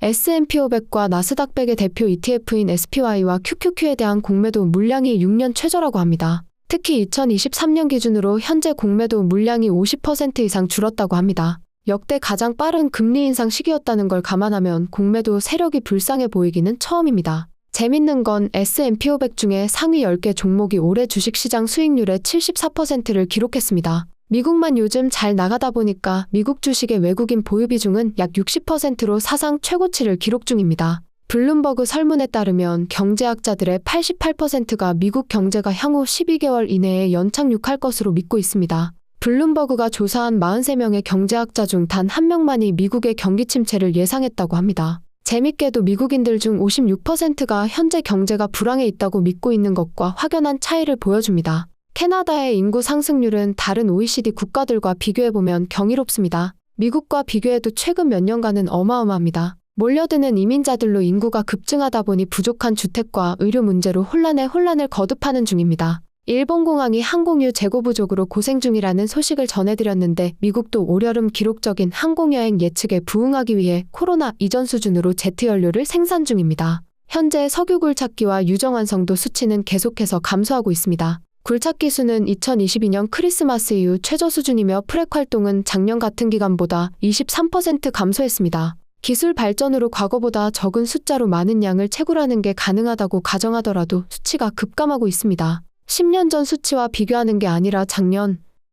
S&P 500과 나스닥 100의 대표 ETF인 SPY와 QQQ에 대한 공매도 물량이 6년 최저라고 합니다. 특히 2023년 기준으로 현재 공매도 물량이 50% 이상 줄었다고 합니다. 역대 가장 빠른 금리 인상 시기였다는 걸 감안하면 공매도 세력이 불쌍해 보이기는 처음입니다. 재밌는 건 S&P 500 중에 상위 10개 종목이 올해 주식시장 수익률의 74%를 기록했습니다. 미국만 요즘 잘 나가다 보니까 미국 주식의 외국인 보유 비중은 약 60%로 사상 최고치를 기록 중입니다. 블룸버그 설문에 따르면 경제학자들의 88%가 미국 경제가 향후 12개월 이내에 연착륙할 것으로 믿고 있습니다. 블룸버그가 조사한 43명의 경제학자 중 단 1명만이 미국의 경기 침체를 예상했다고 합니다. 재밌게도 미국인들 중 56%가 현재 경제가 불황에 있다고 믿고 있는 것과 확연한 차이를 보여줍니다. 캐나다의 인구 상승률은 다른 OECD 국가들과 비교해보면 경이롭습니다. 미국과 비교해도 최근 몇 년간은 어마어마합니다. 몰려드는 이민자들로 인구가 급증하다 보니 부족한 주택과 의료 문제로 혼란을 거듭하는 중입니다. 일본 공항이 항공유 재고 부족으로 고생 중이라는 소식을 전해드렸는데 미국도 올여름 기록적인 항공여행 예측에 부응하기 위해 코로나 이전 수준으로 제트 연료를 생산 중입니다. 현재 석유 굴착기와 유정 완성도 수치는 계속해서 감소하고 있습니다. 굴착기 수는 2022년 크리스마스 이후 최저 수준이며 프랙 활동은 작년 같은 기간보다 23% 감소했습니다. 기술 발전으로 과거보다 적은 숫자로 많은 양을 채굴하는 게 가능하다고 가정하더라도 수치가 급감하고 있습니다. 10년 전 수치와 비교하는 게 아니라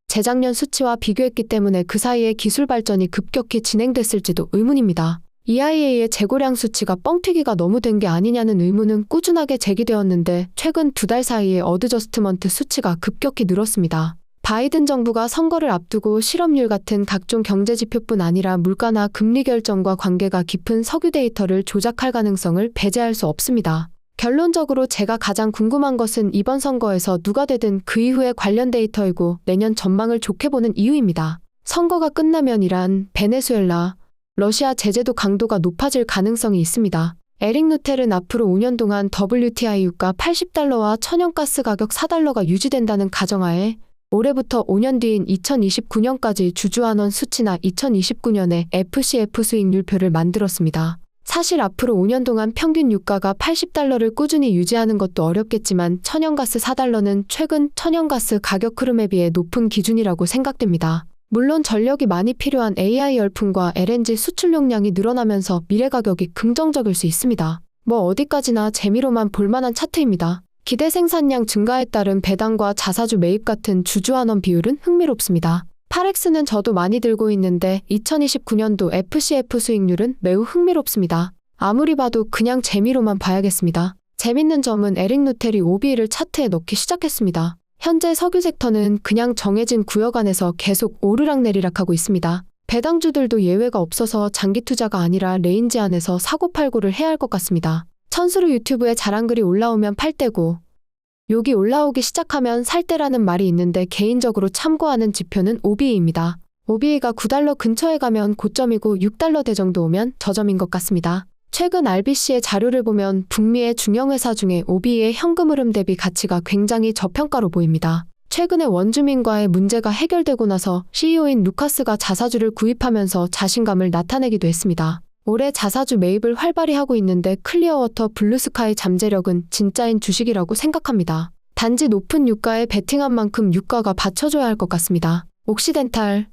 재작년 수치와 비교했기 때문에 그 사이에 기술 발전이 급격히 진행됐을지도 의문입니다. EIA의 재고량 수치가 뻥튀기가 너무 된 게 아니냐는 의문은 꾸준하게 제기되었는데 최근 2달 사이에 어드저스트먼트 수치가 급격히 늘었습니다. 바이든 정부가 선거를 앞두고 실업률 같은 각종 경제지표뿐 아니라 물가나 금리 결정과 관계가 깊은 석유 데이터를 조작할 가능성을 배제할 수 없습니다. 결론적으로 제가 가장 궁금한 것은 이번 선거에서 누가 되든 그 이후의 관련 데이터이고 내년 전망을 좋게 보는 이유입니다. 선거가 끝나면 이란, 베네수엘라, 러시아 제재도 강도가 높아질 가능성이 있습니다. 에릭 누텔은 앞으로 5년 동안 WTI 유가 80달러와 천연가스 가격 4달러가 유지된다는 가정하에 올해부터 5년 뒤인 2029년까지 주주환원 수치나 2029년에 FCF 수익률표를 만들었습니다. 사실 앞으로 5년 동안 평균 유가가 80달러를 꾸준히 유지하는 것도 어렵겠지만 천연가스 4달러는 최근 천연가스 가격 흐름에 비해 높은 기준이라고 생각됩니다. 물론 전력이 많이 필요한 AI 열풍과 LNG 수출 용량이 늘어나면서 미래 가격이 긍정적일 수 있습니다. 뭐 어디까지나 재미로만 볼만한 차트입니다. 기대 생산량 증가에 따른 배당과 자사주 매입 같은 주주환원 비율은 흥미롭습니다. 파렉스는 저도 많이 들고 있는데 2029년도 FCF 수익률은 매우 흥미롭습니다. 아무리 봐도 그냥 재미로만 봐야겠습니다. 재밌는 점은 에릭 누텔이 OB를 차트에 넣기 시작했습니다. 현재 석유 섹터는 그냥 정해진 구역 안에서 계속 오르락내리락하고 있습니다. 배당주들도 예외가 없어서 장기 투자가 아니라 레인지 안에서 사고팔고를 해야 할 것 같습니다. 천수로 유튜브에 자랑글이 올라오면 팔 때고 욕이 올라오기 시작하면 살 때라는 말이 있는데 개인적으로 참고하는 지표는 OBE입니다. OBE가 9달러 근처에 가면 고점이고 6달러대 정도 오면 저점인 것 같습니다. 최근 RBC의 자료를 보면 북미의 중형회사 중에 OBE의 현금 흐름 대비 가치가 굉장히 저평가로 보입니다. 최근에 원주민과의 문제가 해결되고 나서 CEO인 루카스가 자사주를 구입하면서 자신감을 나타내기도 했습니다. 올해 자사주 매입을 활발히 하고 있는데 클리어워터 블루스카이 잠재력은 진짜인 주식이라고 생각합니다. 단지 높은 유가에 베팅한 만큼 유가가 받쳐줘야 할 것 같습니다. 옥시덴탈.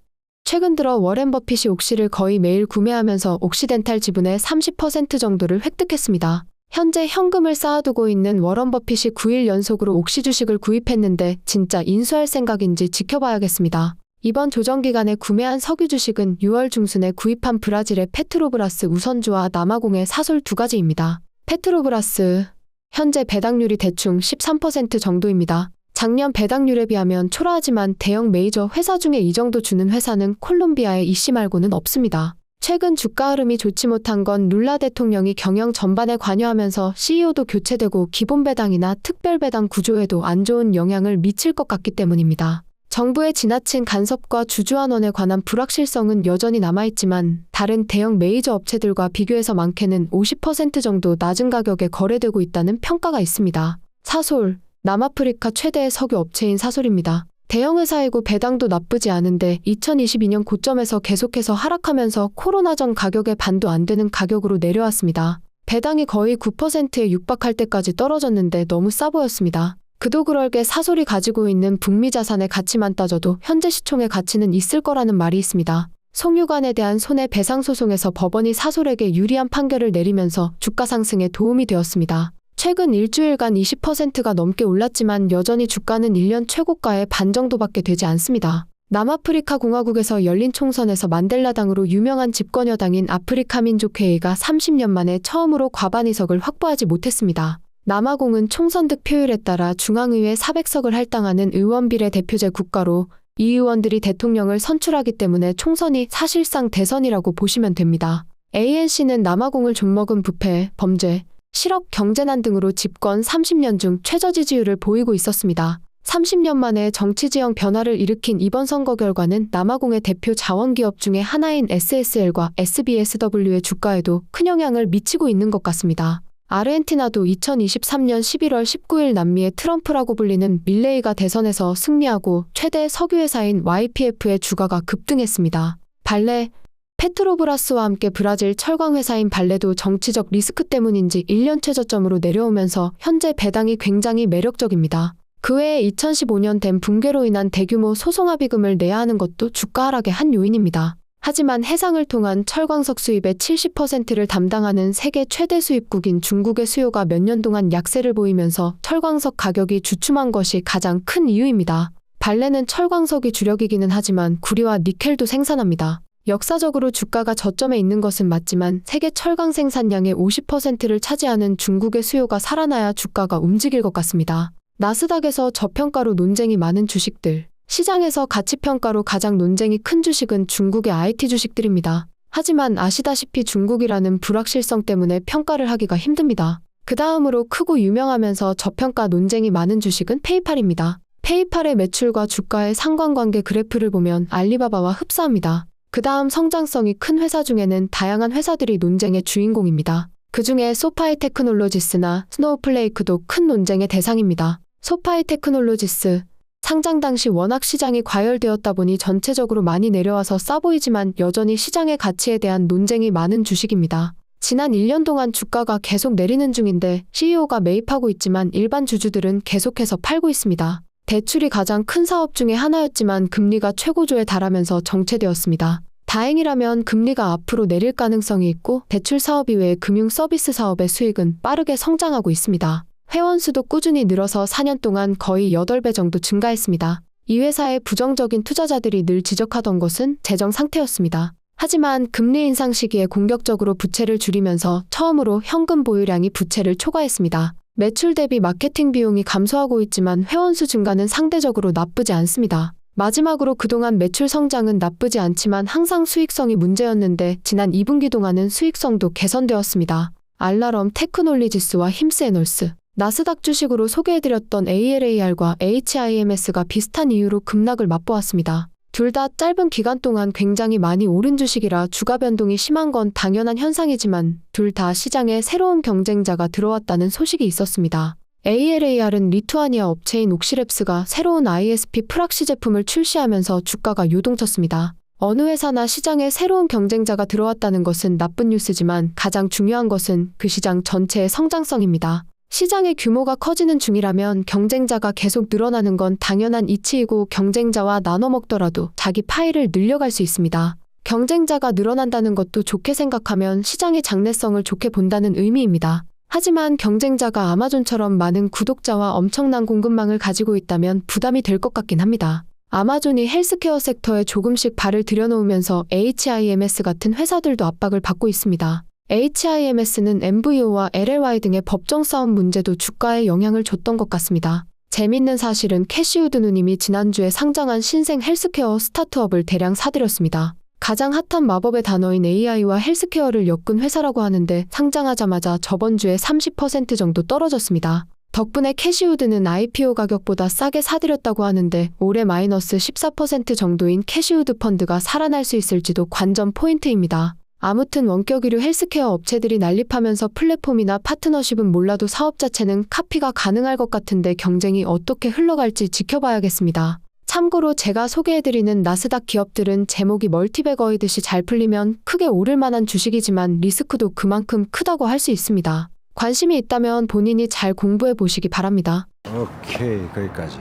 최근 들어 워렌 버핏이 옥시를 거의 매일 구매하면서 옥시덴탈 지분의 30% 정도를 획득했습니다. 현재 현금을 쌓아두고 있는 워런 버핏이 9일 연속으로 옥시 주식을 구입했는데 진짜 인수할 생각인지 지켜봐야겠습니다. 이번 조정기간에 구매한 석유 주식은 6월 중순에 구입한 브라질의 페트로브라스 우선주와 남아공의 사솔 2가지입니다. 페트로브라스. 현재 배당률이 대충 13% 정도입니다. 작년 배당률에 비하면 초라하지만 대형 메이저 회사 중에 이 정도 주는 회사는 콜롬비아의 이씨 말고는 없습니다. 최근 주가 흐름이 좋지 못한 건 룰라 대통령이 경영 전반에 관여하면서 CEO도 교체되고 기본 배당이나 특별 배당 구조에도 안 좋은 영향을 미칠 것 같기 때문입니다. 정부의 지나친 간섭과 주주환원에 관한 불확실성은 여전히 남아있지만 다른 대형 메이저 업체들과 비교해서 많게는 50% 정도 낮은 가격에 거래되고 있다는 평가가 있습니다. 사솔, 남아프리카 최대의 석유 업체인 사솔입니다. 대형회사이고 배당도 나쁘지 않은데 2022년 고점에서 계속해서 하락하면서 코로나 전 가격의 반도 안 되는 가격으로 내려왔습니다. 배당이 거의 9%에 육박할 때까지 떨어졌는데 너무 싸 보였습니다. 그도 그럴 게 사솔이 가지고 있는 북미 자산의 가치만 따져도 현재 시총의 가치는 있을 거라는 말이 있습니다. 송유관에 대한 손해배상 소송에서 법원이 사솔에게 유리한 판결을 내리면서 주가 상승에 도움이 되었습니다. 최근 일주일간 20%가 넘게 올랐지만 여전히 주가는 1년 최고가의 반 정도밖에 되지 않습니다. 남아프리카 공화국에서 열린 총선에서 만델라당으로 유명한 집권여당인 아프리카 민족회의가 30년 만에 처음으로 과반 의석을 확보하지 못했습니다. 남아공은 총선 득표율에 따라 중앙의회 400석을 할당하는 의원 비례 대표제 국가로 이 의원들이 대통령을 선출하기 때문에 총선이 사실상 대선이라고 보시면 됩니다. ANC는 남아공을 좀먹은 부패, 범죄, 실업, 경제난 등으로 집권 30년 중 최저 지지율을 보이고 있었습니다. 30년 만에 정치지형 변화를 일으킨 이번 선거 결과는 남아공의 대표 자원기업 중에 하나인 SSL과 SBSW의 주가에도 큰 영향을 미치고 있는 것 같습니다. 아르헨티나도 2023년 11월 19일 남미의 트럼프라고 불리는 밀레이가 대선에서 승리하고 최대 석유회사인 YPF의 주가가 급등했습니다. 발레, 페트로브라스와 함께 브라질 철강회사인 발레도 정치적 리스크 때문인지 1년 최저점으로 내려오면서 현재 배당이 굉장히 매력적입니다. 그 외에 2015년 댐 붕괴로 인한 대규모 소송합의금을 내야 하는 것도 주가 하락의 한 요인입니다. 하지만 해상을 통한 철광석 수입의 70%를 담당하는 세계 최대 수입국인 중국의 수요가 몇 년 동안 약세를 보이면서 철광석 가격이 주춤한 것이 가장 큰 이유입니다. 발레는 철광석이 주력이기는 하지만 구리와 니켈도 생산합니다. 역사적으로 주가가 저점에 있는 것은 맞지만 세계 철강 생산량의 50%를 차지하는 중국의 수요가 살아나야 주가가 움직일 것 같습니다. 나스닥에서 저평가로 논쟁이 많은 주식들. 시장에서 가치평가로 가장 논쟁이 큰 주식은 중국의 IT 주식들입니다. 하지만 아시다시피 중국이라는 불확실성 때문에 평가를 하기가 힘듭니다. 그 다음으로 크고 유명하면서 저평가 논쟁이 많은 주식은 페이팔입니다. 페이팔의 매출과 주가의 상관관계 그래프를 보면 알리바바와 흡사합니다. 그 다음 성장성이 큰 회사 중에는 다양한 회사들이 논쟁의 주인공입니다. 그 중에 소파이 테크놀로지스나 스노우플레이크도 큰 논쟁의 대상입니다. 소파이 테크놀로지스 상장 당시 워낙 시장이 과열되었다 보니 전체적으로 많이 내려와서 싸 보이지만 여전히 시장의 가치에 대한 논쟁이 많은 주식입니다. 지난 1년 동안 주가가 계속 내리는 중인데 CEO가 매입하고 있지만 일반 주주들은 계속해서 팔고 있습니다. 대출이 가장 큰 사업 중에 하나였지만 금리가 최고조에 달하면서 정체되었습니다. 다행이라면 금리가 앞으로 내릴 가능성이 있고 대출 사업 이외의 금융 서비스 사업의 수익은 빠르게 성장하고 있습니다. 회원 수도 꾸준히 늘어서 4년 동안 거의 8배 정도 증가했습니다. 이 회사의 부정적인 투자자들이 늘 지적하던 것은 재정 상태였습니다. 하지만 금리 인상 시기에 공격적으로 부채를 줄이면서 처음으로 현금 보유량이 부채를 초과했습니다. 매출 대비 마케팅 비용이 감소하고 있지만 회원 수 증가는 상대적으로 나쁘지 않습니다. 마지막으로 그동안 매출 성장은 나쁘지 않지만 항상 수익성이 문제였는데 지난 2분기 동안은 수익성도 개선되었습니다. 알라럼 테크놀리지스와 힘스에너스 나스닥 주식으로 소개해드렸던 ALAR과 HIMS가 비슷한 이유로 급락을 맛보았습니다. 둘 다 짧은 기간 동안 굉장히 많이 오른 주식이라 주가 변동이 심한 건 당연한 현상이지만 둘 다 시장에 새로운 경쟁자가 들어왔다는 소식이 있었습니다. ALAR은 리투아니아 업체인 옥시랩스가 새로운 ISP 프락시 제품을 출시하면서 주가가 요동쳤습니다. 어느 회사나 시장에 새로운 경쟁자가 들어왔다는 것은 나쁜 뉴스지만 가장 중요한 것은 그 시장 전체의 성장성입니다. 시장의 규모가 커지는 중이라면 경쟁자가 계속 늘어나는 건 당연한 이치이고 경쟁자와 나눠 먹더라도 자기 파일을 늘려갈 수 있습니다. 경쟁자가 늘어난다는 것도 좋게 생각하면 시장의 장래성을 좋게 본다는 의미입니다. 하지만 경쟁자가 아마존처럼 많은 구독자와 엄청난 공급망을 가지고 있다면 부담이 될 것 같긴 합니다. 아마존이 헬스케어 섹터에 조금씩 발을 들여놓으면서 HIMS 같은 회사들도 압박을 받고 있습니다. HIMS는 MVO와 LLY 등의 법정 싸움 문제도 주가에 영향을 줬던 것 같습니다. 재밌는 사실은 캐시우드 누님이 지난주에 상장한 신생 헬스케어 스타트업을 대량 사들였습니다. 가장 핫한 마법의 단어인 AI와 헬스케어를 엮은 회사라고 하는데 상장하자마자 저번 주에 30% 정도 떨어졌습니다. 덕분에 캐시우드는 IPO 가격보다 싸게 사들였다고 하는데 올해 마이너스 14% 정도인 캐시우드 펀드가 살아날 수 있을지도 관전 포인트입니다. 아무튼 원격 의료 헬스케어 업체들이 난립하면서 플랫폼이나 파트너십은 몰라도 사업 자체는 카피가 가능할 것 같은데 경쟁이 어떻게 흘러갈지 지켜봐야겠습니다. 참고로 제가 소개해드리는 나스닥 기업들은 제목이 멀티배거이듯이 잘 풀리면 크게 오를 만한 주식이지만 리스크도 그만큼 크다고 할 수 있습니다. 관심이 있다면 본인이 잘 공부해 보시기 바랍니다. 오케이, 거기까지.